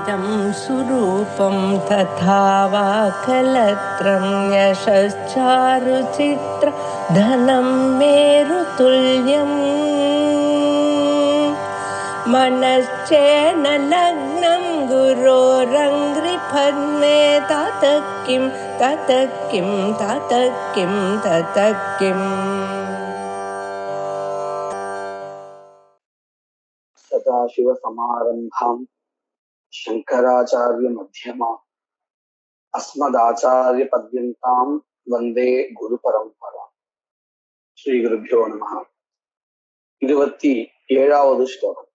इदं सुरूपं तथा वा कलत्रं यशश्चारुचित्र धनं मेरुतुल्यम् मनश्चेन लग्नं गुरोरङ्घ्रिपद्मे ततः किं ततः किं ततः किं ततः किम् सदाशिवसमारम्भां शङ्कराचार्य मध्यमा अस्मदाचार्यपर्यन्तां वन्दे गुरुपरम्परा. श्रीगुरुभ्यो नमः. 27வது श्लोकम्.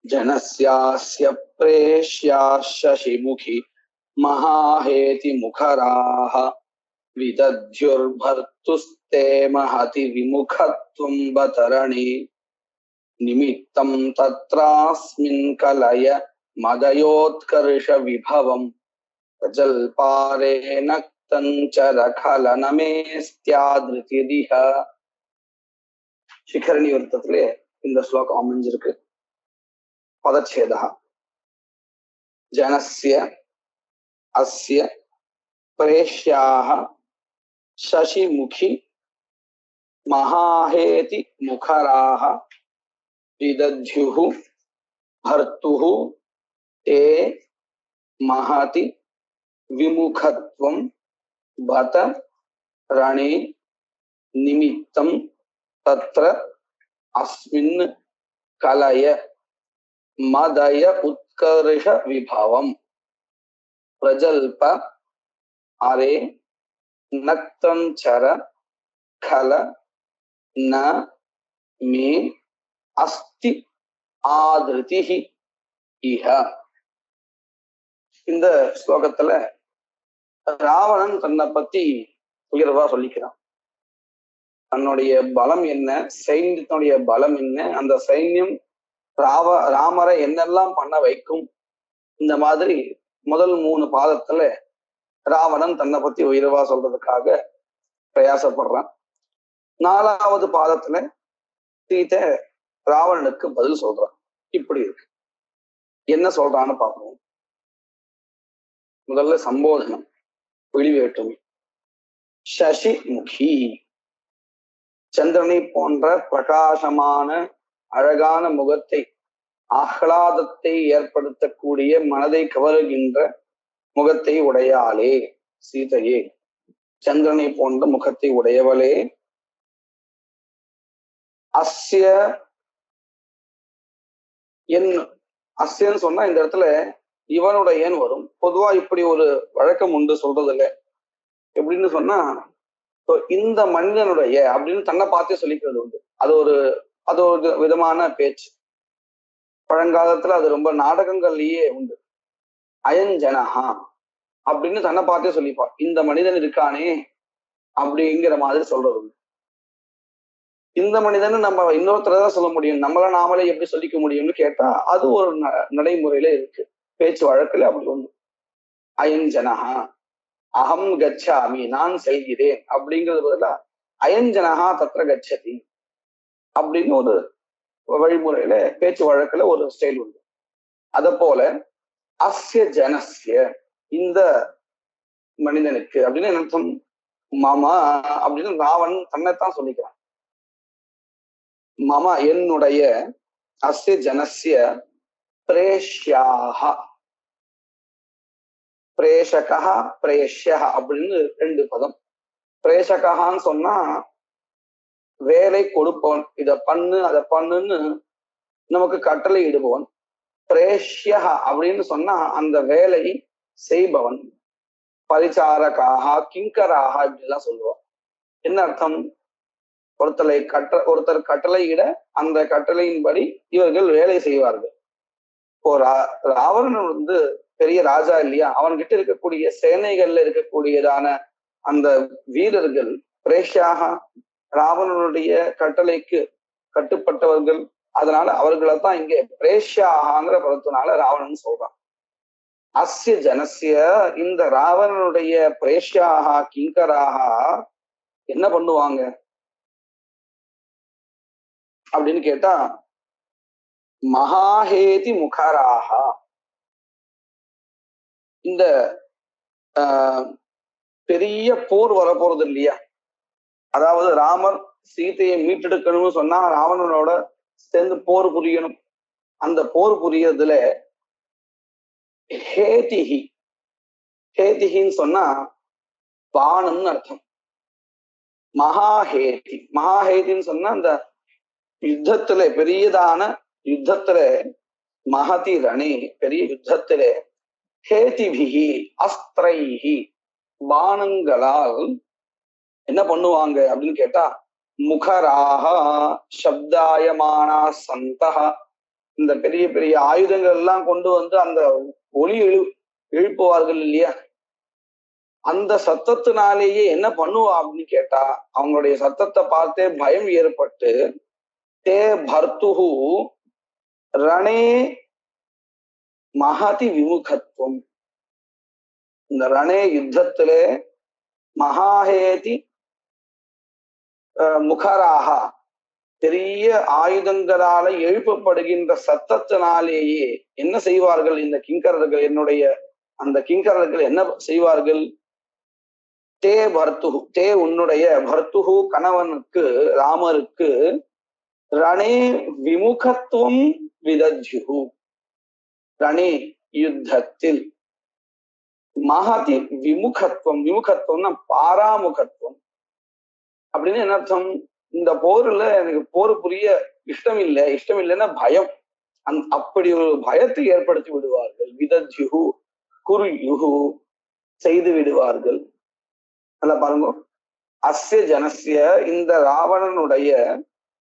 जनस्यास्य प्रेष्याशशिमुखि महाहेति मुखराः विदध्युर्भर्तुस्ते महति विमुखत्वं बतरणि निमित्तं तत्रास्मिन् कलय मदयोत्कर्ष विभवं प्रजल्पारे नक्तञ्चरखलनमेस्त्यादृतिरिह. शिखरणी वृत्तத்திலே இந்த ஸ்லோகம் அமைஞ்சிருக்கு. பதச்சேதः जनस्य अस्य प्रेष्याः शशिमुखि महाहेति मुखराः विदध्युः भर्तुः ते महति विमुखत्वं बत रणे निमित्तं तत्र अस्मिन् कलय मदय उत्कर्ष विभवं प्रजल्प अरे नक्तञ्चर खल न मे अस्ति ஆதிருதிஹி இஹ. இந்த ஸ்லோகத்துல ராவணன் தன்னை பத்தி உயர்வா சொல்லிக்கிறான். தன்னுடைய பலம் என்ன, சைன்யத்தினுடைய பலம் என்ன, அந்த சைன்யம் ராமரை என்னெல்லாம் பண்ண வைக்கும், இந்த மாதிரி முதல் 3 பாதத்துல ராவணன் தன்னை பத்தி உயர்வா சொல்றதுக்காக பிரயாசப்படுறான். 4வது பாதத்துல சீதை ராவணனுக்கு பதில் சொல்றான். இப்படி இருக்கு. என்ன சொல்றான்னு பார்ப்போம். முதல்ல சம்போதனம், வெளிவேற்றுமை. சசி முகி, சந்திரனை போன்ற பிரகாசமான அழகான முகத்தை, ஆஹ்லாதத்தை ஏற்படுத்தக்கூடிய மனதை கவருகின்ற முகத்தை உடையாளே சீதையே, சந்திரனை போன்ற முகத்தை உடையவளே. அஸ்ய அஸ்யன்னு சொன்னா இந்த இடத்துல இவனுடையன்னு வரும். பொதுவா இப்படி ஒரு வழக்கம் உண்டு சொல்றது இல்லை. எப்படின்னு சொன்னா இந்த மனிதனுடைய அப்படின்னு தன்னை பார்த்தே சொல்லிக்கிறது உண்டு. அது ஒரு விதமான பேச்சு. பழங்காலத்துல அது ரொம்ப நாடகங்கள்லயே உண்டு. அயஞ்சனஹா அப்படின்னு தன்னை பார்த்தே சொல்லிப்பான். இந்த மனிதன் இருக்கானே அப்படிங்கிற மாதிரி சொல்றது உண்டு. இந்த மனிதன் நம்ம இன்னொருத்தரதான் சொல்ல முடியும், நம்மள நாமளே எப்படி சொல்லிக்க முடியும்னு கேட்டா அது ஒரு நடைமுறையில இருக்கு, பேச்சு வழக்குல அப்படி ஒண்ணு. அயஞ்சனஹா அகம் கச்சாமி, நான் செல்கிறேன் அப்படிங்கிறது பதிலா அயஞ்சனஹா தத்ர கச்சதி அப்படின்னு ஒரு வழிமுறையில பேச்சு வழக்குல ஒரு ஸ்டைல் உண்டு. அத போல அஸ்ய ஜனஸ்ய, இந்த மனிதனுக்கு அப்படின்னு என்ன மாமா அப்படின்னு ராவன் தன்னைத்தான் சொல்லிக்கிறான். மம என்னுடைய, அஸ்ய ஜனஸ்ய பிரேஷ்யாக, பிரேஷகா பிரேஷ்யா அப்படின்னு 2 பதம். பிரேஷகான்னு சொன்னா வேலை கொடுப்பவன், இத பண்ணு அதை பண்ணுன்னு நமக்கு கட்டளை இடுபவன். பிரேஷ்யா அப்படின்னு சொன்னா அந்த வேலை செய்பவன். பரிசாரகாக கிங்கராக இப்படிலாம் சொல்லுவான். என்ன அர்த்தம்? ஒருத்தர் கட்டளையிட அந்த கட்டளையின்படி இவர்கள் வேலை செய்வார்கள். இப்போ ராவணன் பெரிய ராஜா இல்லையா, அவன்கிட்ட இருக்கக்கூடிய சேனைகள்ல இருக்கக்கூடியதான அந்த வீரர்கள் பிரேஷியாக, ராவணனுடைய கட்டளைக்கு கட்டுப்பட்டவர்கள். அதனால அவர்களைத்தான் இங்கே பிரேஷியாகங்கிற பதத்தினால ராவணன் சொல்றான். அஸ்ய ஜனசிய, இந்த ராவணனுடைய பிரேஷியாக கிங்கராக என்ன பண்ணுவாங்க அப்படின்னு கேட்டா, மகாஹேதி முகராக. இந்த பெரிய போர் வரப்போறது இல்லையா, அதாவது ராமர் சீதையை மீட்டெடுக்கணும்னு சொன்னா ராவணனோட சேர்ந்து போர் புரியணும். அந்த போர் புரியறதுல ஹேதிஹி, ஹேதிஹின்னு சொன்னா பானம்னு அர்த்தம். மகாஹேதி, மகாஹேதின்னு சொன்னா அந்த யுத்தத்துல, பெரியதான யுத்தத்துல, மகதி ரணி, பெரிய யுத்தத்துல, ஹேதிபிஹி அஸ்திரைஹி, பானங்களால் என்ன பண்ணுவாங்க அப்படின்னு கேட்டா, முகராக சப்தாயமானா சந்தக, இந்த பெரிய பெரிய ஆயுதங்கள் எல்லாம் கொண்டு வந்து அந்த ஒளி எழுப்புவார்கள் இல்லையா, அந்த சத்தத்தினாலேயே என்ன பண்ணுவா அப்படின்னு கேட்டா, அவங்களுடைய சத்தத்தை பார்த்தே பயம் ஏற்பட்டு, தே பர்த்துஹு ரணே மகதி விமுகத்துவம், இந்த ரணே யுத்தத்திலே மகாஹேதி முகராக, பெரிய ஆயுதங்களால எழுப்பப்படுகின்ற சத்தத்தினாலேயே என்ன செய்வார்கள் இந்த கிங்கரர்கள், என்னுடைய அந்த கிங்கரர்கள் என்ன செய்வார்கள், தே பர்த்துஹு, தே உன்னுடைய, பர்த்துஹு கணவனுக்கு ராமருக்கு, ரணே விமுகத்துவம் விதஜ்யுஹு, ரணே யுத்தத்தில், மகதி விமுகத்துவம், விமுகத்துவம்னா பாராமுகத்துவம் அப்படின்னு என்ன அர்த்தம், இந்த போர்ல எனக்கு போர் புரிய இஷ்டம் இல்லை, இஷ்டம் இல்லைன்னா பயம், அப்படி ஒரு பயத்தை ஏற்படுத்தி விடுவார்கள். விதஜ்யுஹு குர்யுஹு, செய்து விடுவார்கள். நல்லா பாருங்க, அஸ்ய ஜனஸ்ய, இந்த ராவணனுடைய,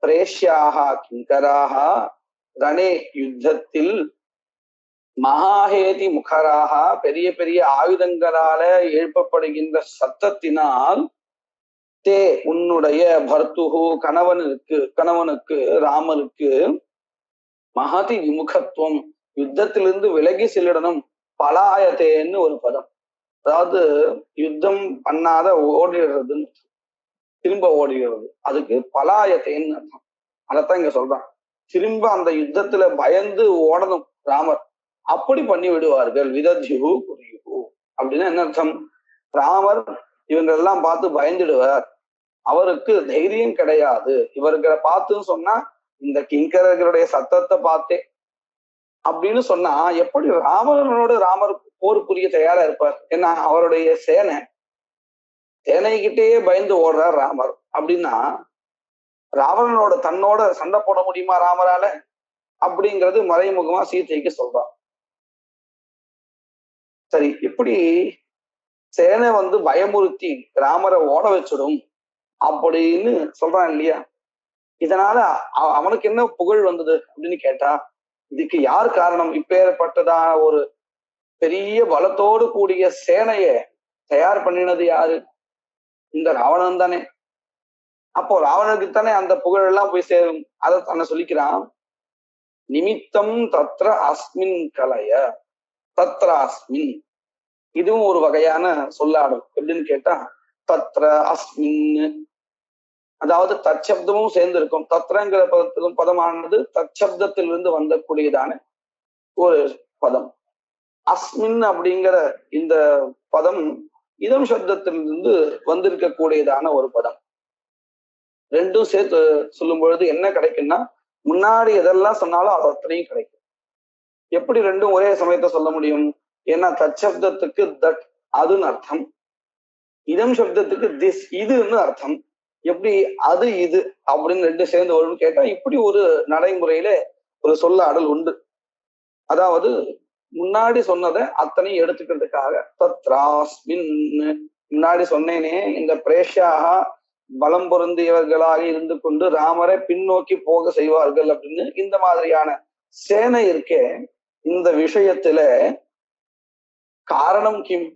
பிரேஷ்யாக கிங்கராக ரணே யுத்தத்தில், மகாஹேதி முகராக, பெரிய பெரிய ஆயுதங்களால எழுப்பப்படுகின்ற சத்தத்தினால், தே உன்னுடைய, பர்த்துஹு கணவனுக்கு ராமருக்கு, மகதி விமுகத்துவம், யுத்தத்திலிருந்து விலகி செல்லிடணும், பலாயத்தேன்னு ஒரு பதம், அதாவது யுத்தம் பண்ணாத ஓடிடுறதுன்னு, திரும்ப ஓடுகிறது, அதுக்கு பலாயத்தேன்னு அர்த்தம். அதைத்தான் இங்க சொல்றான், திரும்ப அந்த யுத்தத்துல பயந்து ஓடணும் ராமர், அப்படி பண்ணி விடுவார்கள். விதத்யுஹு குர்யுஹு அப்படின்னா என்ன அர்த்தம், ராமர் இவங்களெல்லாம் பார்த்து பயந்துடுவார், அவருக்கு தைரியம் கிடையாது, இவர்களை பார்த்துன்னு சொன்னா இந்த கிங்கரர்களுடைய சத்தத்தை பார்த்தே அப்படின்னு சொன்னா எப்படி ராமனோடு ராமர் போர் புரிய தயாரா இருப்பார், ஏன்னா அவருடைய சேனைகிட்டேயே பயந்து ஓடுறார் ராமர் அப்படின்னா, ராவணனோட தன்னோட சண்டை போட முடியுமா ராமரால, அப்படிங்கிறது மறைமுகமா சீதைக்கு சொல்றான். சரி, இப்படி சேனை வந்து பயமுறுத்தி ராமரை ஓட வச்சிடும் அப்படின்னு சொல்றான் இல்லையா, இதனால அவனுக்கு என்ன புகழ் வந்தது அப்படின்னு கேட்டா, இதுக்கு யார் காரணம், இப்பேற்பட்டதான ஒரு பெரிய பலத்தோடு கூடிய சேனைய தயார் பண்ணினது யாரு, இந்த ராவணன் தானே. அப்போ ராவணனுக்கு தானே அந்த புகழ் எல்லாம் போய் சேரும். அதை தன்னை சொல்லிக்கிறான், நிமித்தம் தத்ர அஸ்மின் கலைய, தத்ர அஸ்மின், இதுவும் ஒரு வகையான சொல்லாடல். எப்படின்னு கேட்டா, தத்ர அஸ்மின், அதாவது தற்சப்தமும் சேர்ந்து இருக்கும். தத்ரங்கிற பதமானது தற்சப்தத்திலிருந்து வந்தக்கூடியதான ஒரு பதம். அஸ்மின் அப்படிங்கிற இந்த பதம் இதம் சப்தத்திலிருந்து வந்திருக்கக்கூடியதான ஒரு பதம். ரெண்டும் சேர்த்து சொல்லும் பொழுது என்ன கிடைக்கும்னா, முன்னாடி எதெல்லாம் சொன்னாலும் அது அத்தனையும் கிடைக்கும். எப்படி ரெண்டும் ஒரே சமயத்தை சொல்ல முடியும், ஏன்னா தற்சப்தத்துக்கு தட் அதுன்னு அர்த்தம், இதம் சப்தத்துக்கு திஸ் இதுன்னு அர்த்தம். எப்படி அது இது அப்படின்னு ரெண்டு சேர்ந்து வரும்னு கேட்டா, இப்படி ஒரு நடைமுறையில ஒரு சொல்லாடல் உண்டு. அதாவது முன்னாடி சொன்னதை அத்தனை எடுத்துக்கிறதுக்காக, தத்ராஸ்மின், முன்னாடி சொன்னேனே இந்த பிரேஷாக பலம் பொருந்தியவர்களாக இருந்து கொண்டு ராமரை பின்னோக்கி போக செய்வார்கள் அப்படின்னு, இந்த மாதிரியான சேனை இருக்கே, இந்த விஷயத்துல காரணம் கிம்,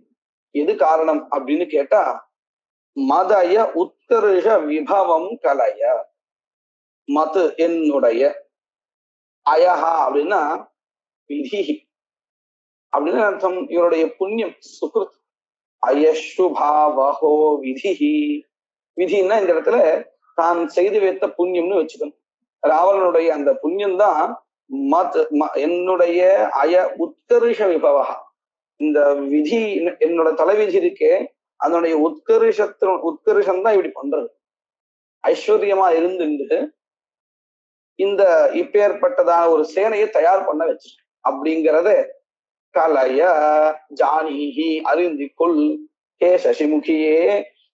எது காரணம் அப்படின்னு கேட்டா, மதய உத்கர்ஷ விபவம் கலைய, மது என்னுடைய, அயஹா அப்படின்னா விதி அப்படின்னு அர்த்தம், இவருடைய புண்ணியம் சுக்ருத், அயசுபாவஹோ விதிஹி, விதின்னா இந்த இடத்துல தான் செய்து வைத்த புண்ணியம்னு வச்சுக்கணும். ராவணனுடைய அந்த புண்ணியம் தான் என்னுடைய அய உத்கர்ஷ விபவா, இந்த விதி என்னோட தலைவிதி இருக்கே அதனுடைய உத்கர்ஷம் தான் இப்படி பண்றது. ஐஸ்வர்யமா இருந்துட்டு இந்த இப்பேற்பட்டதான ஒரு சேனையை தயார் பண்ண வச்சிருக்கேன் அப்படிங்கிறத கலைய ஜானீஹி அறிந்திக்குள் ஹே சசிமுகியே,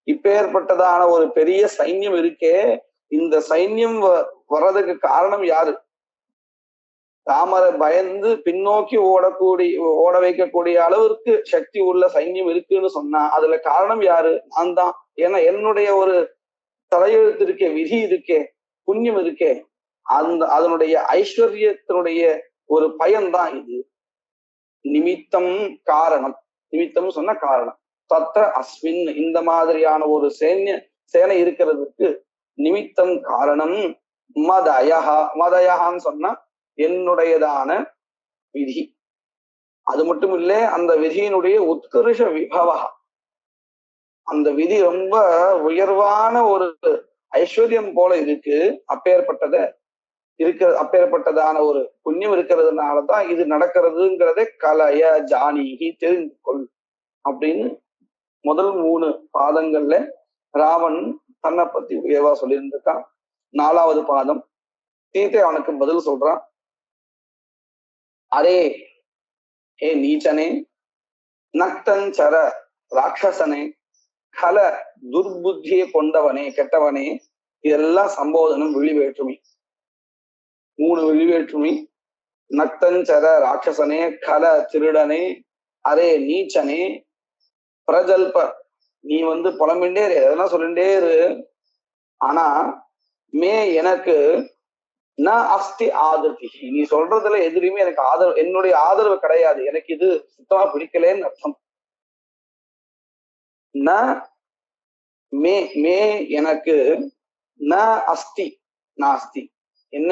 இப்பேற்பட்டதான ஒரு பெரிய சைன்யம் இருக்கே, இந்த சைன்யம் வர்றதுக்கு காரணம் யாரு? ராமரை பயந்து பின்னோக்கி ஓட வைக்கக்கூடிய அளவிற்கு சக்தி உள்ள சைன்யம் இருக்குன்னு சொன்னா அதுல காரணம் யாரு? நான் தான். ஏன்னா என்னுடைய ஒரு தலையெழுத்து இருக்கே, விதி இருக்கே, புண்ணியம் இருக்கே, அதனுடைய ஐஸ்வர்யத்தினுடைய ஒரு பயன்தான் இது. நிமித்தம் காரணம், நிமித்தம் சொன்ன காரணம். தத்த அஸ்மின், இந்த மாதிரியான ஒரு சேனை இருக்கிறதுக்கு நிமித்தம் காரணம் மதயஹா. மதயஹான்னு சொன்னா என்னுடையதான விதி. அது மட்டும் இல்லை, அந்த விதியினுடைய உத்கர்ஷ விபவா, அந்த விதி ரொம்ப உயர்வான ஒரு ஐஸ்வர்யம் போல இருக்கு. அப்பேற்பட்டதான ஒரு புண்ணியம் இருக்கிறதுனாலதான் இது நடக்கிறதுங்கிறதே கலைய ஜானீகி தெரிந்து கொள் அப்படின்னு முதல் 3 பாதங்கள்ல ராவன் தன்னை பத்தி உயர்வா சொல்லியிருந்திருக்கான். 4வது பாதம் சீதை அவனுக்கு பதில் சொல்றான். அரே ஏ நீச்சனே, நக்தஞ்சர ராட்சசனே, கல துர்புத்தியை கொண்டவனே, கெட்டவனே, இதெல்லாம் சம்போதனம் விழிவேற்றுமை. 3 விழிவேற்றுமை. நக்தஞ்சர ராட்சசனே, கல திருடனே, அரே நீச்சனே, பிரஜல்ப நீ புலம்பிண்டே இரு, எதெல்லாம் சொல்லிண்டே இரு. ஆனா மே எனக்கு ந அஸ்தி ஆதர்த்தி, நீ சொல்றதுல எதுலையுமே எனக்கு என்னுடைய ஆதரவு கிடையாது, எனக்கு இது சுத்தமா பிடிக்கலன்னு அர்த்தம். ந மே மே எனக்கு ந அஸ்தி நாஸ்தி, என்ன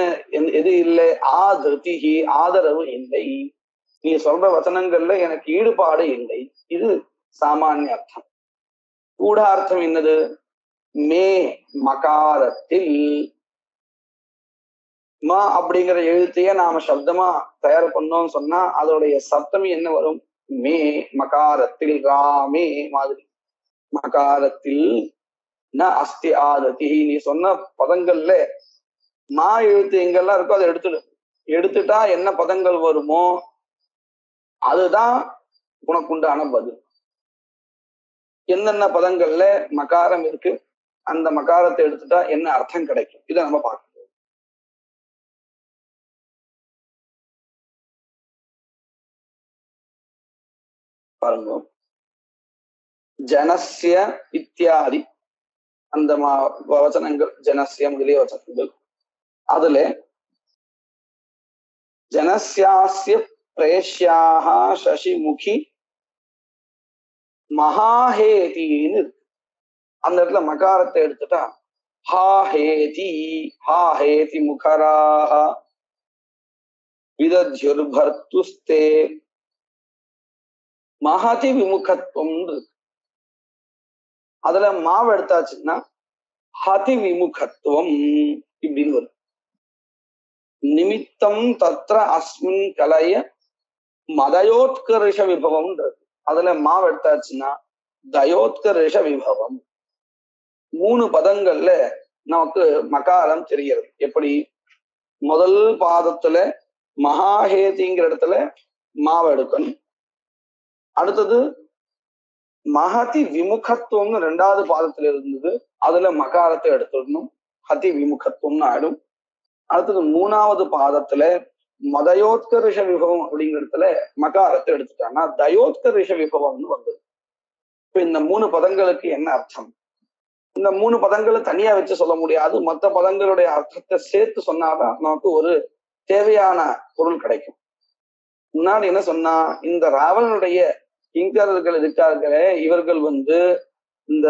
எது இல்லை, ஆதர்த்தி ஆதரவு இல்லை, நீ சொல்ற வசனங்கள்ல எனக்கு ஈடுபாடு இல்லை. இது சாமானிய அர்த்தம். கூடார்த்தம் என்னது? மே மகாரத்தில் மா அப்படிங்கிற எழுத்தையே நாம சப்தமா தயார் பண்ணோம்னு சொன்னா அதோடைய சப்தமி என்ன வரும்? மே மகாரத்தில், ராமே மாதிரி. மகாரத்தில் ந அஸ்தி ஆததி, நீ சொன்ன பதங்கள்ல மா எழுத்து எங்கெல்லாம் இருக்கோ அதை எடுத்துட்டா என்ன பதங்கள் வருமோ அதுதான் உனக்குண்டான பதில். என்னென்ன பதங்கள்ல மகாரம் இருக்கு, அந்த மகாரத்தை எடுத்துட்டா என்ன அர்த்தம் கிடைக்கும், இதை நம்ம பார்க்கணும். பாருங்க, ஜனஸ்ய இத்தியாதி அந்த வச்சனங்கள், ஜனஸ்ய முதலிய வச்சனங்கள், அதுல ஜனஸ்யாஸ்ய பிரேஷ்யாக சசிமுகி மகாஹேதின்னு இருக்கு. அந்த இடத்துல மகாரத்தை எடுத்துட்டா ஹாஹேதி, ஹாஹேதி முகராக விதத்யுர்பர்த்துஸ்தே மகதி விமுகத்துவம் இருக்கு. அதுல மாவு எடுத்தாச்சுன்னா ஹதி விமுகத்துவம் இப்படின்னு வரும். நிமித்தம் தத்ர அஸ்மின் கலைய மதயோத்கர்ஷ விபவம்ன்றது. அதுல மாவு எடுத்தாச்சுன்னா தயோத்கர்ஷ விபவம். 3 பதங்கள்ல நமக்கு மகாரம் தெரிகிறது. எப்படி? முதல் பாதத்துல மகாஹேதிங்கிற இடத்துல மாவு எடுக்கணும். அடுத்தது மகதி விமுகத்துவம்னு 2வது பாதத்துல இருந்தது, அதுல மகாரத்தை எடுத்துடணும், ஹதி விமுகத்துவம்னு ஆயிடும். அடுத்தது 3வது பாதத்துல மதயோத்கர்ஷ விபவம் அப்படிங்கிற இடத்துல மகாரத்தை எடுத்துட்டாங்கன்னா தயோத்கர்ஷ விபவம்னு வந்தது. இப்ப இந்த 3 பதங்களுக்கு என்ன அர்த்தம்? இந்த 3 பதங்களை தனியா வச்சு சொல்ல முடியாது, மற்ற பதங்களுடைய அர்த்தத்தை சேர்த்து சொன்னாதான் நமக்கு ஒரு தேவையான பொருள் கிடைக்கும். முன்னாடி என்ன சொன்னா, இந்த ராவணனுடைய கிங்கரர்கள் இருக்கார்களே, இவர்கள் இந்த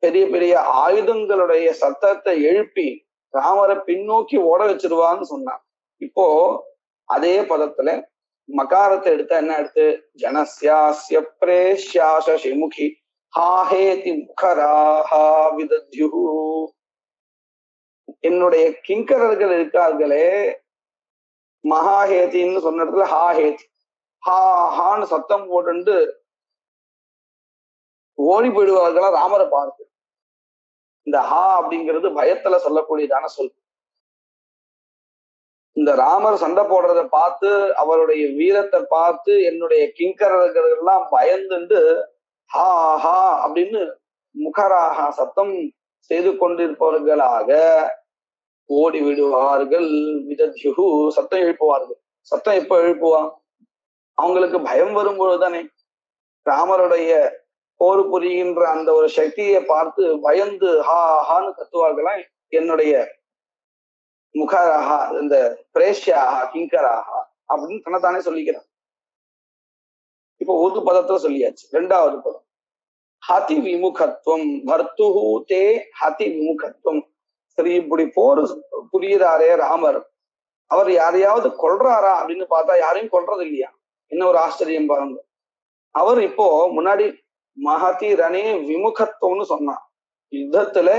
பெரிய பெரிய ஆயுதங்களுடைய சத்தத்தை எழுப்பி ராமரை பின்னோக்கி ஓட வச்சிருவான்னு சொன்னான். இப்போ அதே பதத்துல மகாரத்தை எடுத்தா என்ன எடுத்து? ஜனஸ்யாஸ்ய பிரேஷ்யாச சிமுகி ஹாஹேதி முகராஹா விதத்யு, என்னுடைய கிங்கரர்கள் இருக்கார்களே, மகாஹேத்தின்னு சொன்ன இடத்துல ஹா ஹேத்தி, ஹா ஹான்னு சத்தம் போட்டு ஓடி போயிடுவார்களா ராமரை பார்த்து. இந்த ஹா அப்படிங்கிறது பயத்துல சொல்லக்கூடியதான சொல். இந்த ராமர் சண்டை போடுறத பார்த்து, அவருடைய வீரத்தை பார்த்து என்னுடைய கிங்கரர்கள் எல்லாம் பயந்துண்டு ஹா ஹா அப்படின்னு முகராக சத்தம் செய்து கொண்டிருப்பவர்களாக ஓடி விடுவார்கள். விதத்யுஹு, சத்தம் எழுப்புவார்கள். சத்தம் எப்ப எழுப்புவான்? அவங்களுக்கு பயம் வரும்பொழுதுதானே. ராமருடைய போர் புரிகின்ற அந்த ஒரு சக்தியை பார்த்து பயந்து ஹா ஹான்னு கத்துவார்களா. என்னுடைய முகராகா, இந்த பிரேஷ்யாகா கிங்கராகா அப்படின்னு தன்னைத்தானே சொல்லிக்கிறான். இப்போ ஒரு பதத்துல சொல்லியாச்சு. ரெண்டாவது பதம் ஹதி விமுகத்துவம். பர்த்துஹு தே ஹதி விமுகத்துவம். சரி, இப்படி போர் புரியுறாரே ராமர், அவர் யாரையாவது கொல்றாரா அப்படின்னு பார்த்தா யாரையும் கொல்றது இல்லையா. என்ன ஒரு ஆச்சரியம் பாருங்க. அவர் இப்போ முன்னாடி மகதி ரணே விமுகத்துவம்னு சொன்னான். யுத்தத்துல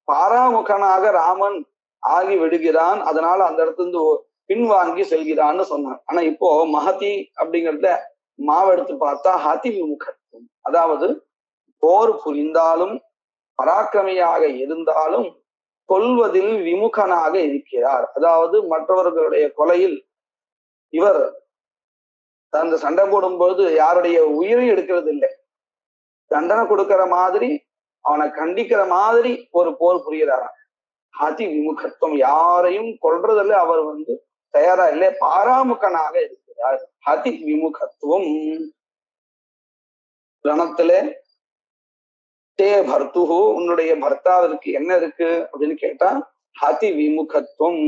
பாராமுகனாக ராமன் ஆகி விடுகிறான், அதனால அந்த இடத்துல இருந்து பின்வாங்கி செல்கிறான்னு சொன்னான். ஆனா இப்போ மகதி அப்படிங்கிறத மாவெடுத்து பார்த்தா ஹதி விமுகத்துவம், அதாவது போர் புரிந்தாலும் பராக்கிரமியாக இருந்தாலும் கொல்வதில் விமுகனாக இருக்கிறார். அதாவது மற்றவர்களுடைய கொலையில் இவர் அந்த சண்டை போடும்போது யாருடைய உயிரை எடுக்கிறது இல்லை. தண்டனை கொடுக்கிற மாதிரி, அவனை கண்டிக்கிற மாதிரி ஒரு போர் புரிகிறாராம். ஹதி விமுகத்துவம், யாரையும் கொல்றதில்லை, அவர் தயாரா இல்லை, பாராமுகனாக இருக்கிறார். ஹதி விமுகத்துவம். ரணத்திலே தே பர்த்துஹு, உன்னுடைய பர்த்தாவிற்கு என்ன இருக்கு அப்படின்னு கேட்டா ஹதி விமுகத்துவம்,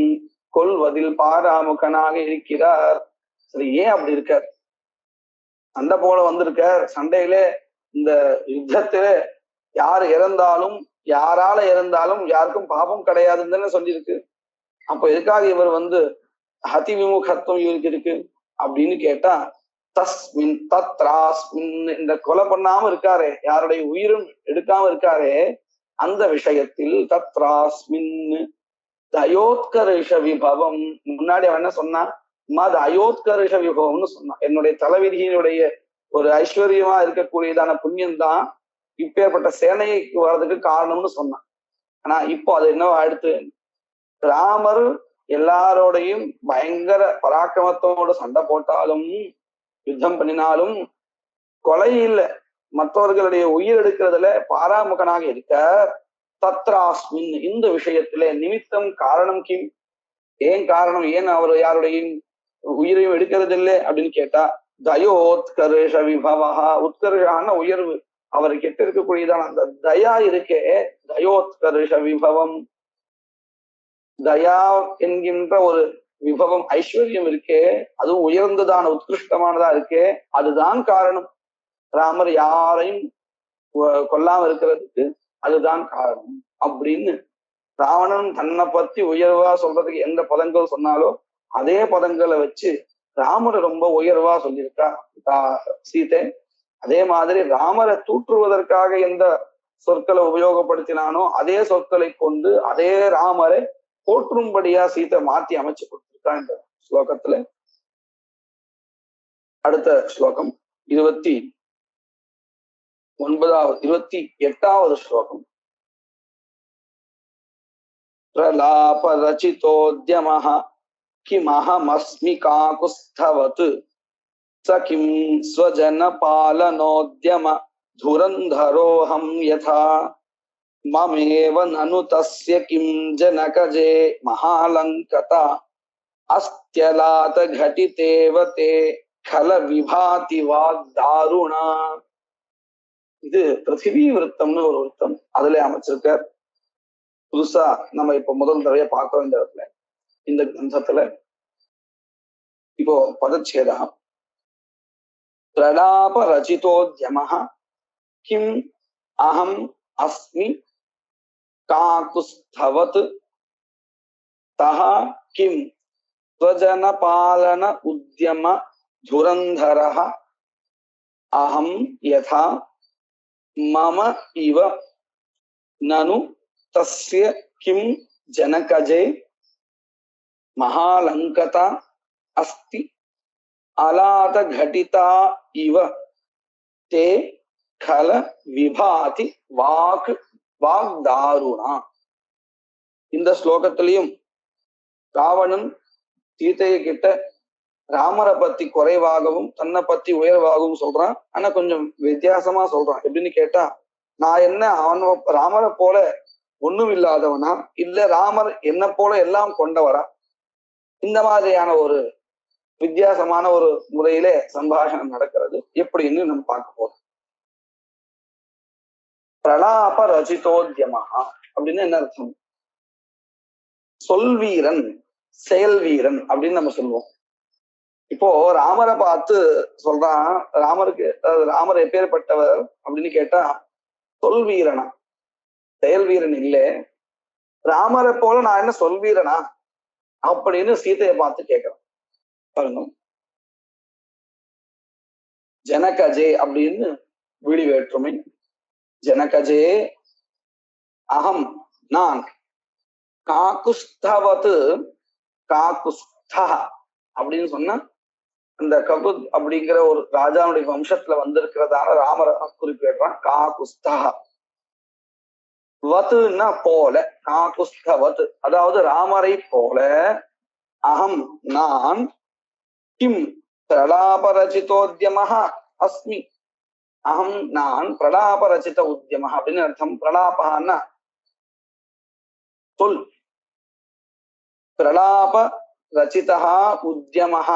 கொல்வதில் பாராமுகனாக இருக்கிறார். சரி, ஏன் அப்படி இருக்கார்? சண்டை போல வந்திருக்கார். சண்டையில இந்த யுத்தத்தில யார் இறந்தாலும் யாரால இறந்தாலும் யாருக்கும் பாபம் கிடையாதுன்னு தானே சொல்லியிருக்கு. அப்ப எதுக்காக இவர் ஹதி விமுகத்துவம் இவருக்கு இருக்கு அப்படின்னு கேட்டா, தஸ்மின் தத்ராஸ்மின், இந்த கொலை பண்ணாம இருக்காரே, யாருடைய உயிரும் எடுக்காம இருக்காரே, அந்த விஷயத்தில் தத்ராஸ்மின் தயோத்கர்ஷ விபவம். முன்னாடி அவன் என்ன சொன்னான்? மது அயோத்கர்ஷ விபவம்னு சொன்னான். என்னுடைய தலைவிதியினுடைய ஒரு ஐஸ்வர்யமா இருக்கக்கூடியதான புண்ணியம் தான் இப்பேற்பட்ட சேனைக்கு வர்றதுக்கு காரணம்னு சொன்னான். ஆனா இப்போ அது என்ன அடுத்து, ராமர் எல்லாரோடையும் பயங்கர பராக்கிரமத்தோடு சண்டை போட்டாலும் யுத்தம் பண்ணினாலும் கொலையில் மற்றவர்களுடைய உயிர் எடுக்கிறதுல பாராமுகனாக இருக்க, தத்ராஸ்மின், இந்த விஷயத்திலே நிமித்தம் காரணம் கிம், ஏன் காரணம், ஏன் அவர் யாருடைய உயிரையும் எடுக்கிறது இல்லை அப்படின்னு கேட்டா, தயோத்கர்ஷ விபவஹா, உத்கர்ஷான உயர்வு, அவர் கிட்ட இருக்கக்கூடியதான அந்த தயா இருக்கே, தயோத்கர்ஷ விபவம், தயா என்கின்ற ஒரு விபவம் ஐஸ்வர்யம் இருக்கே, அதுவும் உயர்ந்ததான உத்கிருஷ்டமானதா இருக்கே, அதுதான் காரணம். ராமர் யாரையும் கொல்லாம இருக்கிறதுக்கு அதுதான் காரணம் அப்படின்னு ராவணன் தன்னை பத்தி உயர்வா சொல்றதுக்கு எந்த பதங்கள் சொன்னாலோ அதே பதங்களை வச்சு ராமரை ரொம்ப உயர்வா சொல்லியிருக்கா சீதை. அதே மாதிரி ராமரை தூற்றுவதற்காக எந்த சொற்களை உபயோகப்படுத்தினானோ அதே சொற்களை கொண்டு அதே ராமரை போற்றும்படியா சீதை மாத்தி அமைச்சு கொடுத்திருக்கா இந்த ஸ்லோகத்துல. அடுத்த ஸ்லோகம் 28வது ஸ்லோகம். பிரலாபரசிதோத்யமஹ கிமஹமஸ்மி காகுஸ்தவத் ச கிம் ஸ்வஜனபாலனோத்யம துரந்தரோஹம் யதா மமேவ நனு தஸ்ய கிம் ஜனகஜே மகாலங்கதா அஸ்த்யலாதഘടിதேவ தே கல விபாதி வாக்தாருணா. இது பிருத்திவி விருத்தம்னு ஒரு விருத்தம் அதுல அமைச்சிருக்கார். புதுசா நம்ம இப்ப முதல் தடவையா பார்க்கிறோம் இந்த இடத்துல இந்த கிரந்தத்துல. இப்போ பதச்சேதம். பிரலாப ரச்சிதோத்யமஹ கிம் அஹம் அஸ்மி காகுஸ்தவத் தஹ கிம் ஸ்வஜன பாலன உத்யம துரந்தரஹ அஹம் யதா மம இவ நனு தஸ்ய கிம் ஜனகஜே மகாலங்கதா அஸ்தி அலாத கடிதா இவ தே கல விபாதி வாக் வாக்தாருணா. இந்த ஸ்லோகத்திலையும் ராவணன் சீதையை கிட்ட ராமரை பத்தி குறைவாகவும் தன்னை பத்தி உயர்வாகவும் சொல்றான். ஆனா கொஞ்சம் வித்தியாசமா சொல்றான். எப்படின்னு கேட்டா, நான் என்ன ராமரை போல ஒண்ணும் இல்லாதவனா, இல்ல ராமர் என்ன போல எல்லாம் கொண்டவரா? இந்த மாதிரியான ஒரு வித்தியாசமான ஒரு முறையிலே சம்பாஷணம் நடக்கிறது. எப்படின்னு நம்ம பார்க்க போறோம். பிரலாப ரச்சிதோத்யமஹா அப்படின்னு என்ன அர்த்தம்? சொல்வீரன், செயல் வீரன் அப்படின்னு நம்ம சொல்லுவோம். இப்போ ராமரை பார்த்து சொல்றான், ராமர் எப்பேற்பட்டவர் அப்படின்னு கேட்டா, சொல்வீரனா, செயல் வீரன் இல்ல, ராமரை போல நான் என்ன சொல்வீரனா அப்படின்னு சீதையை பார்த்து கேட்கிறான். பாருங்க, ஜனகஜே அப்படின்னு விழி வேற்றுமை. ஜனகஜே அகம் நான், காக்குஸ்தவது காக்குஸ்தா அப்படின்னு சொன்னா அந்த ககுத் அப்படிங்கிற ஒரு ராஜாவுடைய வம்சத்துல வந்திருக்கிறதான ராமரை குறிப்பிடுறான். காகுஸ்தா வத்துன்னா போல, காகுஸ்தவத் அதாவது ராமரை போல, அகம் நான், கிம் பிரலாபரச்சிதோத்யமஹ அஸ்மி, அகம் நான் பிரலாபரச்சித உத்தியமஹ அப்படின்னு அர்த்தம். பிரலாபன்னா சொல், பிரலாப ரச்சிதா உத்தியமஹ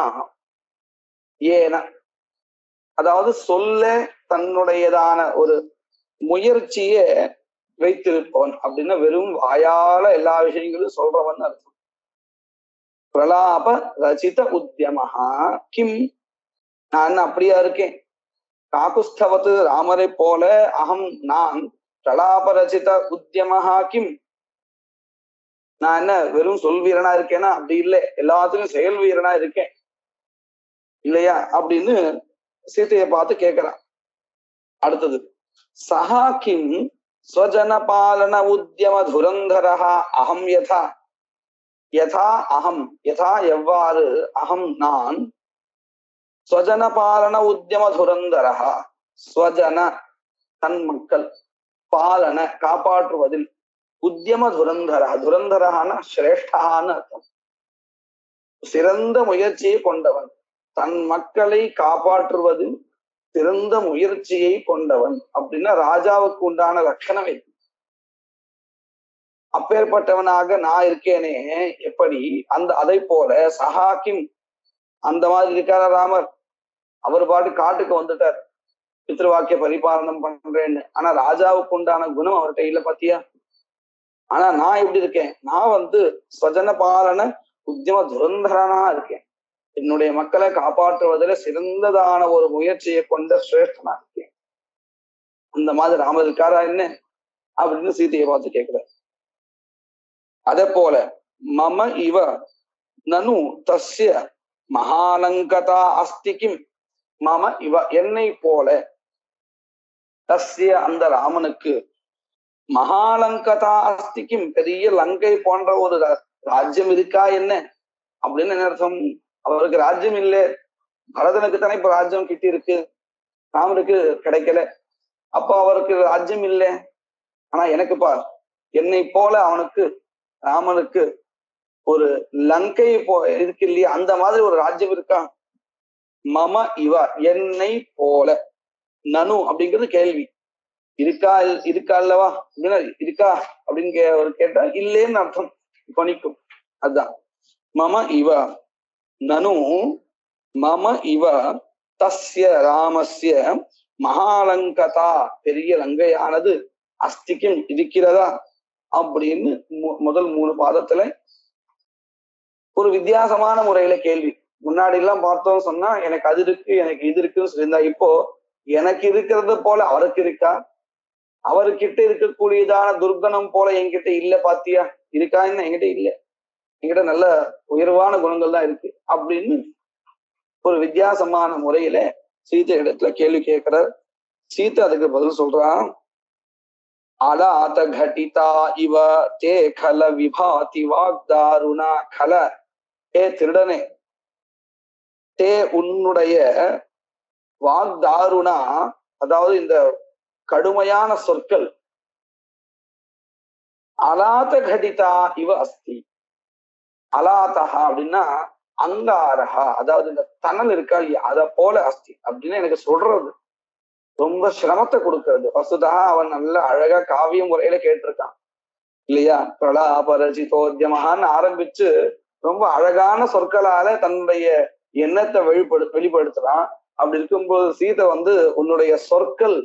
ஏன அதாவது சொல்ல தன்னுடையதான ஒரு முயற்சியை வைத்திருப்பவன் அப்படின்னா வெறும் வாயால எல்லா விஷயங்களும் சொல்றவன் அர்த்தம். பிரலாப ரச்சித உத்தியமஹா கிம், நான் அப்படியா இருக்கேன். காகுஸ்தவது ராமரை போல, அகம் நான் பிரலாப ரச்சித உத்தியமஹா கிம், நான் என்ன வெறும் சொல் வீரனா இருக்கேன்னா அப்படி இல்லை, எல்லாத்துக்கும் செயல் வீரனா இருக்கேன் இல்லையா அப்படின்னு சீதையை பார்த்து கேட்கிறான். அடுத்தது, சஹா கிம் ஸ்வஜன பாலன உத்தியம துரந்தரஹா அகம் யதா, யதா அகம் யதா எவ்வாறு, அகம் நான், ஸ்வஜன பாலன உத்தியம துரந்தரஹா ஸ்வஜன தன் மக்கள், பாலன காப்பாற்றுவதில், உத்தியம துரந்தரஹ துரந்தரஹான சிரேஷ்டஹான்னு அர்த்தம். சிறந்த முயற்சியை கொண்டவன், தன் மக்களை காப்பாற்றுவது சிறந்த முயற்சியை கொண்டவன் அப்படின்னா ராஜாவுக்கு உண்டான லட்சணம் இது. அப்பேற்பட்டவனாக நான் இருக்கேனே எப்படி, அந்த அதை போல சஹாக்கிம் அந்த மாதிரி இருக்கார ராமர். அவர் பாட்டு காட்டுக்கு வந்துட்டார், பித்ருவாக்கிய பரிபாலனம் பண்றேன்னு. ஆனா ராஜாவுக்கு உண்டான குணம் அவர்கிட்ட இல்ல பாத்தியா. ஆனா நான் எப்படி இருக்கேன், நான் ஸ்வஜன பாலன உத்தியம துரந்தரனா இருக்கேன். என்னுடைய மக்களை காப்பாற்றுவதில் சிறந்ததான ஒரு முயற்சியை கொண்ட சிரேஷ்டனா இருக்கேன். அந்த மாதிரி ராமர் இருக்காரா என்ன அப்படின்னு சீதையை பார்த்து கேட்கிறார். அதே போல மம இவ நனு தஸ்ய மகாலங்கதா அஸ்தி கிம், மம இவ என்னை போல, தஸ்ய அந்த ராமனுக்கு, மகாலங்கதா அஸ்தி கிம் பெரிய லங்கை போன்ற ஒரு ராஜ்யம் இருக்கா என்ன அப்படின்னு என்ன அர்த்தம். அவருக்கு ராஜ்யம் இல்லை, பரதனுக்கு தானே இப்ப ராஜ்யம் கிட்டி இருக்கு, ராமனுக்கு கிடைக்கல, அப்போ அவருக்கு ராஜ்யம் இல்லை. ஆனா எனக்கு பார், என்னை போல அவனுக்கு ராமனுக்கு ஒரு லங்கை இருக்கு இல்லையா, அந்த மாதிரி ஒரு ராஜ்யம் இருக்கா. மம இவ என்னை போல, நனு அப்படிங்கிறது கேள்வி, இருக்கா இருக்கா அல்லவா அப்படின்னா இருக்கா அப்படின்னு கேட்டா இல்லேன்னு அர்த்தம் பணிக்கும். அதுதான் மம இவ நனு, மம இவ தஸ்ய ராமஸ்ய மகாலங்கதா பெரிய லங்கையானது அஸ்திக்கும் இருக்கிறதா அப்படின்னு முதல் 3 பாதத்துல ஒரு வித்தியாசமான முறையில கேள்வி. முன்னாடி எல்லாம் பார்த்தோம் சொன்னா எனக்கு அது இருக்கு எனக்கு இது இருக்குன்னு சொல்லியிருந்தா, இப்போ எனக்கு இருக்கிறது போல அவருக்கு இருக்கா, அவர்கிட்ட இருக்கக்கூடியதான துர்கணம் போல என்கிட்ட இல்ல பாத்தியா, இருக்கா என்ன என்கிட்ட இல்ல, என்கிட்ட நல்ல உயர்வான குணங்கள் தான் இருக்கு அப்படின்னு ஒரு வித்தியாசமான முறையில சீதை இடத்துல கேள்வி கேட்கிறார். சீதை அதுக்கு பதில் சொல்றான், அலாத கடிதா இவ தே கல விபாதி வாக்தாருணா கல, ஏ திருடனே, தே உன்னுடைய வாக்தாருணா, அதாவது இந்த கடுமையான சொற்கள், அலாத கடிதா இவ அஸ்தி. அலாதஹா அப்படின்னா அங்காரஹா, அதாவது இந்த தணல் இருக்கா இல்லையா, அத போல அஸ்தி அப்படின்னு எனக்கு சொல்றது. ரொம்ப சிரமத்தை கொடுக்கிறது. வசுதா அவன் நல்ல அழகா காவிய முறையில கேட்டிருக்கான் இல்லையா. பிரலாபரஜிதோத்யமகான்னு ஆரம்பிச்சு ரொம்ப அழகான சொற்களால தன்னுடைய எண்ணத்தை வெளிப்படுத்துறான். அப்படி இருக்கும்போது சீதை உன்னுடைய சொற்கள்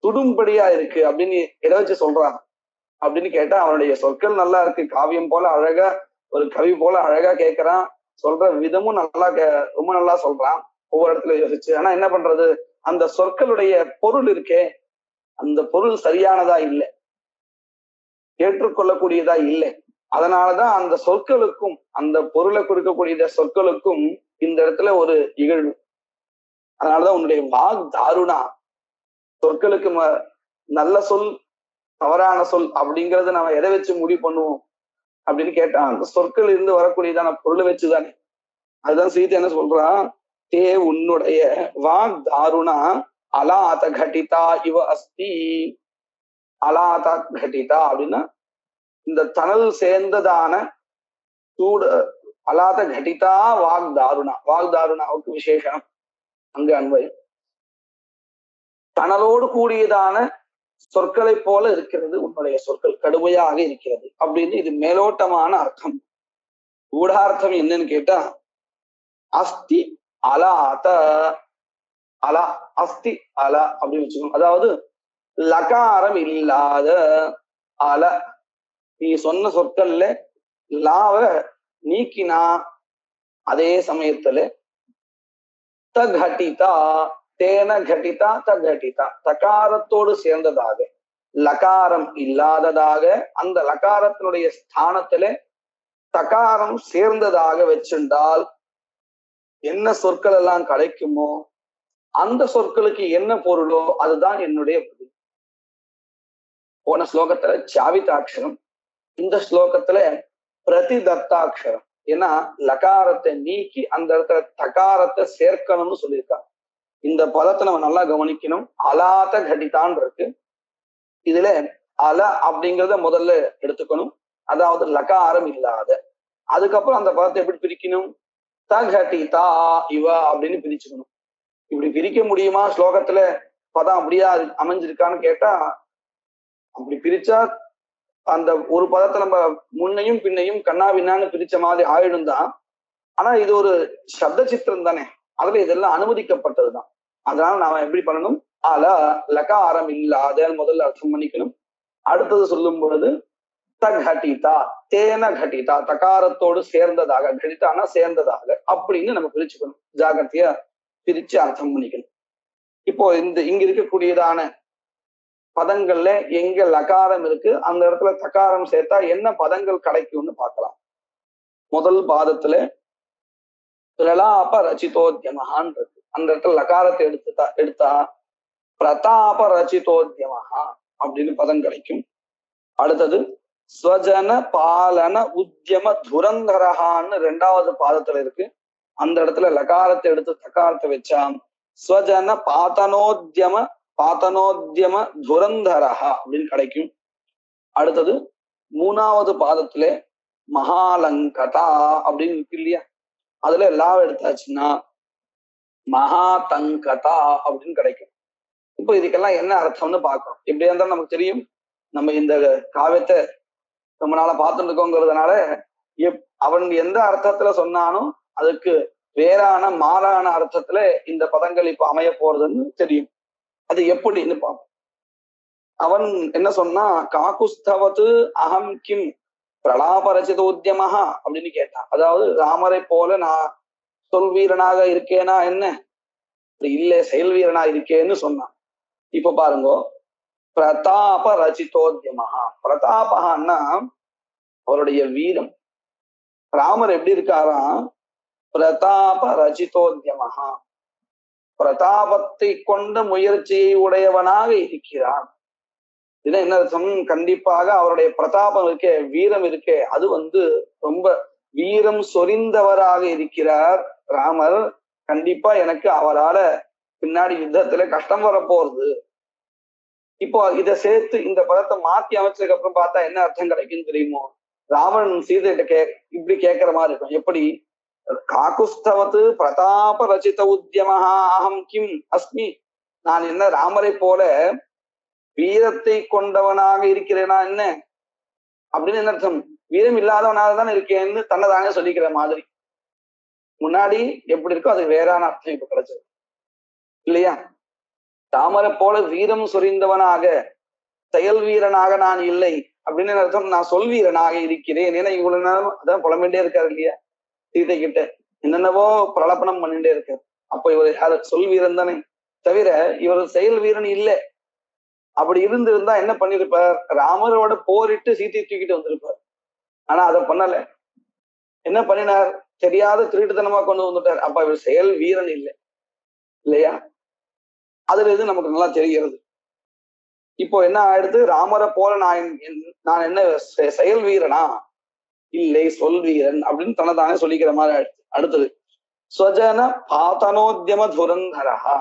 துடும்படியா இருக்கு அப்படின்னு எதை வச்சு சொல்றான் அப்படின்னு கேட்டா, அவனுடைய சொற்கள் நல்லா இருக்கு, காவியம் போல அழகா, ஒரு கவி போல அழகா கேட்கிறான். சொல்ற விதமும் நல்லா ரொம்ப நல்லா சொல்றான் ஒவ்வொரு இடத்துல யோசிச்சு. ஆனா என்ன பண்றது, அந்த சொற்களுடைய பொருள் இருக்கே, அந்த பொருள் சரியானதா இல்லை, ஏற்றுக்கொள்ளக்கூடியதா இல்லை. அதனாலதான் அந்த சொற்களுக்கும், அந்த பொருளை கொடுக்கக்கூடிய சொற்களுக்கும் இந்த இடத்துல ஒரு இகழ்வு. அதனாலதான் உன்னுடைய வாக் தாருணா, சொற்களுக்கு நல்ல சொல் தவறான சொல் அப்படிங்கறத நம்ம எதை வச்சு முடிவு பண்ணுவோம் அப்படின்னு கேட்டா, அந்த சொற்கள் இருந்து வரக்கூடியதான பொருளை வச்சுதானே. அதுதான் சீதை என்ன சொல்றான், தே உன்னுடைய வாக் தாருணா அலாத கட்டிதா இவ அஸ்தி. அலாத கட்டிதா அப்படின்னா இந்த தணல் சேர்ந்ததான சூட. அலாத கட்டிதா வாக் தாருணா, வாக் தாருணாவுக்கு விசேஷம் அங்கு அன்வயம். தணலோடு கூடியதான சொற்களை போல இருக்கிறது உன்னுடைய சொற்கள், கடுமையாக இருக்கிறது அப்படின்னு இது மேலோட்டமான அர்த்தம். கூடார்த்தம் என்னன்னு கேட்டா, அஸ்தி அலாத, அலா அஸ்தி அலா அப்படின்னு வச்சுக்கணும். அதாவது லகாரம் இல்லாத அல. நீ சொன்ன சொற்கள்ல லாவ நீக்கினா, அதே சமயத்துல தகட்டிதா, தேன கட்டிதா தகட்டிதா, தகாரத்தோடு சேர்ந்ததாக, லகாரம் இல்லாததாக, அந்த லகாரத்தினுடைய ஸ்தானத்துல தகாரம் சேர்ந்ததாக வச்சிருந்தால் என்ன சொற்கள் எல்லாம் கிடைக்குமோ அந்த சொற்களுக்கு என்ன பொருளோ அதுதான் என்னுடைய பதில். போன ஸ்லோகத்துல சாவிதாட்சரம், இந்த ஸ்லோகத்துல பிரதிதத்தாட்சரம். ஏன்னா லகாரத்தை நீக்கி அந்த இடத்துல தகாரத்தை சேர்க்கணும்னு சொல்லியிருக்காங்க. இந்த பதத்தை நம்ம நல்லா கவனிக்கணும். அலாத கடிதான் இருக்கு, இதுல அல அப்படிங்கிறத முதல்ல எடுத்துக்கணும், அதாவது லகாரம் இல்லாத. அதுக்கப்புறம் அந்த பதத்தை எப்படி பிரிக்கணும், தகடிதா இவ அப்படின்னு பிரிச்சுக்கணும். இப்படி பிரிக்க முடியுமா ஸ்லோகத்துல, பதம் அப்படியா அமைஞ்சிருக்கான்னு கேட்டா, அப்படி பிரிச்சா அந்த ஒரு பதத்தை நம்ம முன்னையும் பின்னையும் கண்ணா பின்னான்னு பிரிச்ச மாதிரி ஆயிடும் தான். ஆனா இது ஒரு சப்த சித்திரம் தானே, அதுல இதெல்லாம் அனுமதிக்கப்பட்டதுதான். அதனால நாம எப்படி பண்ணணும், அல லகாரம் இல்லாத முதல்ல அர்த்தம் பண்ணிக்கணும். அடுத்தது சொல்லும் பொழுது தகடிதா, தேன கட்டிதா, தகாரத்தோடு சேர்ந்ததாக, கடிதானா சேர்ந்ததாக அப்படின்னு நம்ம பிரிச்சுக்கணும். ஜாகிரதையா பிரிச்சு அர்த்தம் பண்ணிக்கணும். இப்போ இங்க இருக்கக்கூடியதான பதங்கள்ல எங்க லகாரம் இருக்கு, அந்த இடத்துல தகாரம் சேர்த்தா என்ன பதங்கள் கிடைக்கும்னு பார்க்கலாம். முதல் பாதத்துல பிரலாப ரச்சிதோத்யமகான் இருக்கு, அந்த இடத்துல லகாரத்தை எடுத்தா பிரதாப ரச்சிதோத்யமகா அப்படின்னு பதம் கிடைக்கும். அடுத்தது ஸ்வஜன பாலன உத்தியம துரந்தரஹான்னு ரெண்டாவது பாதத்துல இருக்கு, அந்த இடத்துல லகாரத்தை எடுத்து தகாரத்தை வச்சா ஸ்வஜன பாத்தனோத்யம துரந்தரஹா அப்படின்னு கிடைக்கும். அடுத்தது மூணாவது பாதத்துல மகாலங்கதா அப்படின்னு இருக்கு இல்லையா, அதுல எல்லாவும் எடுத்தாச்சுன்னா மகாதங்கதா அப்படின்னு கிடைக்கும். இப்போ இதுக்கெல்லாம் என்ன அர்த்தம்னு பார்க்கணும். எப்படியா இருந்தாலும் நமக்கு தெரியும், நம்ம இந்த காவியத்தை ரொம்ப நாளா பார்த்துட்டு இருக்கோங்கிறதுனால அவன் எந்த அர்த்தத்துல சொன்னானோ அதுக்கு வேறான மாறான அர்த்தத்துல இந்த பதங்கள் இப்ப அமைய போறதுன்னு தெரியும். அது எப்படின்னு பார்ப்போம். அவன் என்ன சொன்னா, காக்குஸ்தவது அகம் கிம் பிரலாபரச்சித உத்தியமஹா அப்படின்னு கேட்டான். அதாவது ராமரை போல நான் சொல் வீரனாக இருக்கேனா என்ன, இல்ல செயல் வீரனா இருக்கேன்னு சொன்னான். இப்ப பாருங்க, பிரதாப ரச்சிதோத்யமஹா, பிரதாபகான்னா அவருடைய வீரம். ராமர் எப்படி இருக்காராம், பிரதாப ரச்சிதோத்யமஹா, பிரதாபத்தை கொண்ட முயற்சியை உடையவனாக இருக்கிறான். இது என்ன அர்த்தம், கண்டிப்பாக அவருடைய பிரதாபம் இருக்கே, வீரம் இருக்கே, அது ரொம்ப வீரம் சொரிந்தவராக இருக்கிறார் ராமர் கண்டிப்பா எனக்கு அவரால பின்னாடி யுத்தத்துல கஷ்டம் வரப்போறது. இப்போ இதை சேர்த்து இந்த பதத்தை மாத்தி அமைச்சதுக்கு அப்புறம் பார்த்தா என்ன அர்த்தம் கிடைக்கும் தெரியுமோ? ராவணன் சீதைகிட்ட இப்படி கேட்கிற மாதிரி இருக்கும். எப்படி? காக்குஸ்தவத்து பிரதாப ரச்சித உத்தியமஹா அகம் கிம் அஸ்மி. நான் என்ன ராமரை போல வீரத்தை கொண்டவனாக இருக்கிறேனா என்ன அப்படின்னு என்ன அர்த்தம்? வீரம் இல்லாதவனாக தான் இருக்கேன்னு தன்னைதானே சொல்லிக்கிற மாதிரி. முன்னாடி எப்படி இருக்கோ அது வேறான அர்த்தம் இப்ப கிடைச்சது இல்லையா? தாமரை போல வீரம் சொரிந்தவனாக செயல் வீரனாக நான் இல்லை அப்படின்னு அர்த்தம். நான் சொல் வீரனாக இருக்கிறேன். ஏன்னா இவ்வளவு நேரம் அதான் புலம்பிட்டே இருக்காரு இல்லையா சீதை கிட்ட, என்னென்னவோ பிரலப்பனம் பண்ணிட்டே இருக்காரு. அப்ப இவர் யாரு? சொல் வீரன் தானே தவிர இவர் செயல் வீரன் இல்லை. அப்படி இருந்திருந்தா என்ன பண்ணிருப்பார்? ராமரோட போரிட்டு சீத்தை தூக்கிட்டு வந்திருப்பார். ஆனா அதை பண்ணல. என்ன பண்ணினார்? தெரியாத திருட்டுத்தனமா கொண்டு வந்துட்டார். அப்ப இவர் செயல் வீரன் இல்லை இல்லையா? அதுல இருந்து நமக்கு நல்லா தெரிகிறது. இப்போ என்ன ஆயிடுது? ராமரை போல நான் என்ன செயல் வீரனா? இல்லை, சொல் வீரன் அப்படின்னு தன்னைதானே சொல்லிக்கிற மாதிரி ஆயிடுச்சு. அடுத்தது ஸ்வஜன பாத்தனோத்தியம துரந்தரஹா.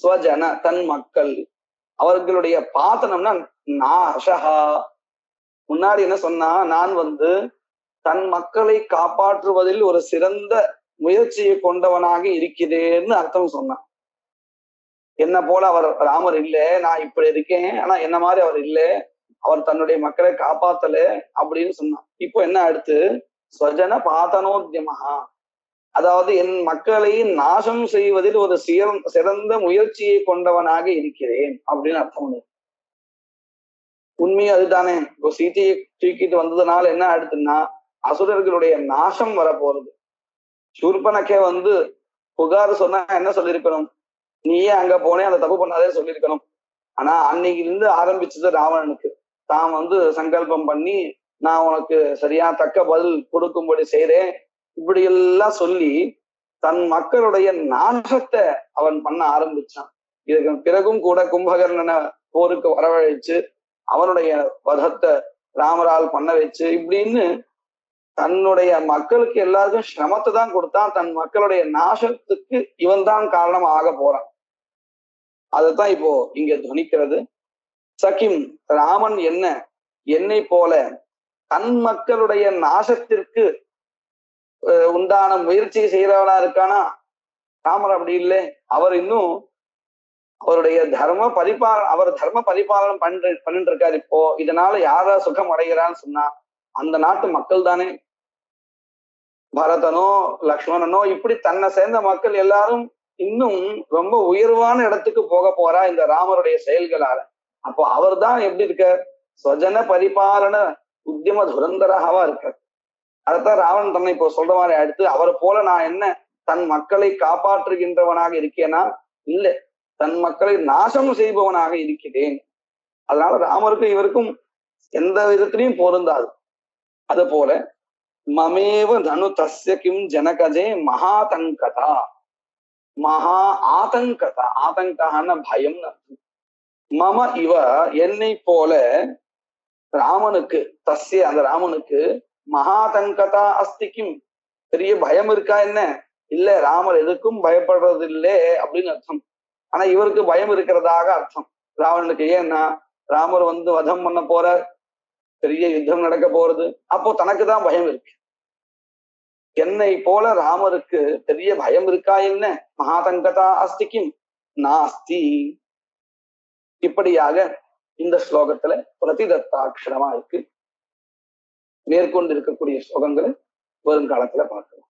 ஸ்வஜன தன் மக்கள், அவர்களுடைய பாத்தனம்னா நாசஹா. முன்னாடி என்ன சொன்னா? நான் தன் மக்களை காப்பாற்றுவதில் ஒரு சிறந்த முயற்சியை கொண்டவனாக இருக்கிறேன்னு அர்த்தம் சொன்னான். என்ன போல அவர் ராமர் இல்லை, நான் இப்படி இருக்கேன், ஆனா என்ன மாதிரி அவர் இல்லை, அவர் தன்னுடைய மக்களை காப்பாத்தல அப்படின்னு சொன்னான். இப்போ என்ன அடுத்து? ஸ்வஜன பாதனோத்தியமஹா, அதாவது என் மக்களை நாசம் செய்வதில் ஒரு சிறந்த முயற்சியை கொண்டவனாக இருக்கிறேன் அப்படின்னு அர்த்தம். உண்மையும் அதுதானே. இப்போ சீதையை தூக்கிட்டு வந்ததுனால என்ன ஆயிடுதுன்னா அசுரர்களுடைய நாசம் வரப்போறது. சூர்பனக்கே புகார் சொன்னா என்ன சொல்லியிருக்கணும்? நீயே அங்க போனே அந்த தப்பு பண்ணாதே சொல்லியிருக்கணும். ஆனா அன்னைக்கு இருந்து ஆரம்பிச்சது ராவணனுக்கு. தான் சங்கல்பம் பண்ணி நான் உனக்கு சரியா தக்க பதில் கொடுக்கும்படி செய்றேன் இப்படி எல்லாம் சொல்லி தன் மக்களுடைய நாசத்தை அவன் பண்ண ஆரம்பிச்சான். இதுக்கு பிறகும் கூட கும்பகர்ணனை போருக்கு வரவழைச்சு அவனுடைய வதத்தை ராமரால் பண்ண வச்சு இப்படின்னு தன்னுடைய மக்களுக்கு எல்லாருக்கும் சிரமத்தை தான் கொடுத்தான். தன் மக்களுடைய நாசத்துக்கு இவன் தான் காரணம் ஆக போறான். அதுதான் இப்போ இங்க துணிக்கிறது. சகிம், ராமன் என்னை போல தன் மக்களுடைய நாசத்திற்கு உண்டான முயற்சி செய்யறவனா இருக்கானா? ராமர் அப்படி இல்லை. அவர் இன்னும் அவருடைய தர்ம பரிபாலனம் பண்ணிட்டு இருக்காரு. இப்போ இதனால யாரா சுகம் அடைகிறான்னு சொன்னா அந்த நாட்டு மக்கள் தானே. பரதனோ லக்ஷ்மணனோ இப்படி தன்னை சேர்ந்த மக்கள் எல்லாரும் இன்னும் ரொம்ப உயர்வான இடத்துக்கு போக போறா இந்த ராமருடைய செயல்களால. அப்போ அவர் தான் எப்படி இருக்கார்? ஸ்வஜன பரிபாலன உத்தியம துரந்தராகவா இருக்கார். அதைத்தான் ராவணன் தன்னை இப்போ சொல்ற மாதிரி அடுத்து அவரை போல நான் தன் மக்களை காப்பாற்றுகின்றவனாக இருக்கேனா? இல்லை, தன் மக்களை நாசம் செய்பவனாக இருக்கிறேன். அதனால ராமருக்கும் இவருக்கும் எந்த விதத்திலையும் பொருந்தாது. அது போல மமேவ தனு தஸ்ய கிம் ஜனகஜே மகாதங்கதா. மகா ஆதங்கதா, ஆதங்கான பயம். மம இவ என்னை போல ராமனுக்கு, தஸ்ய அந்த ராமனுக்கு மகாதங்கதா அஸ்திக்கும் பெரிய பயம் இருக்கா என்ன? இல்ல, ராமர் எதுக்கும் பயப்படுறது இல்லை அப்படின்னு அர்த்தம். ஆனா இவருக்கு பயம் இருக்கிறதாக அர்த்தம் ராவணனுக்கு. ஏன்னா ராமர் வதம் பண்ண போற, பெரிய யுத்தம் நடக்க போறது, அப்போ தனக்குதான் பயம் இருக்கு. என்னை போல ராமருக்கு பெரிய பயம் இருக்கா என்ன? மகாதங்கதா அஸ்திக்கும் நாஸ்தி. இப்படியாக இந்த ஸ்லோகத்துல பிரதிதத்தாட்சரமா இருக்கு. மேற்கொண்டு இருக்கக்கூடிய ஸ்லோகங்களை வருங்காலத்துல பார்க்கலாம்.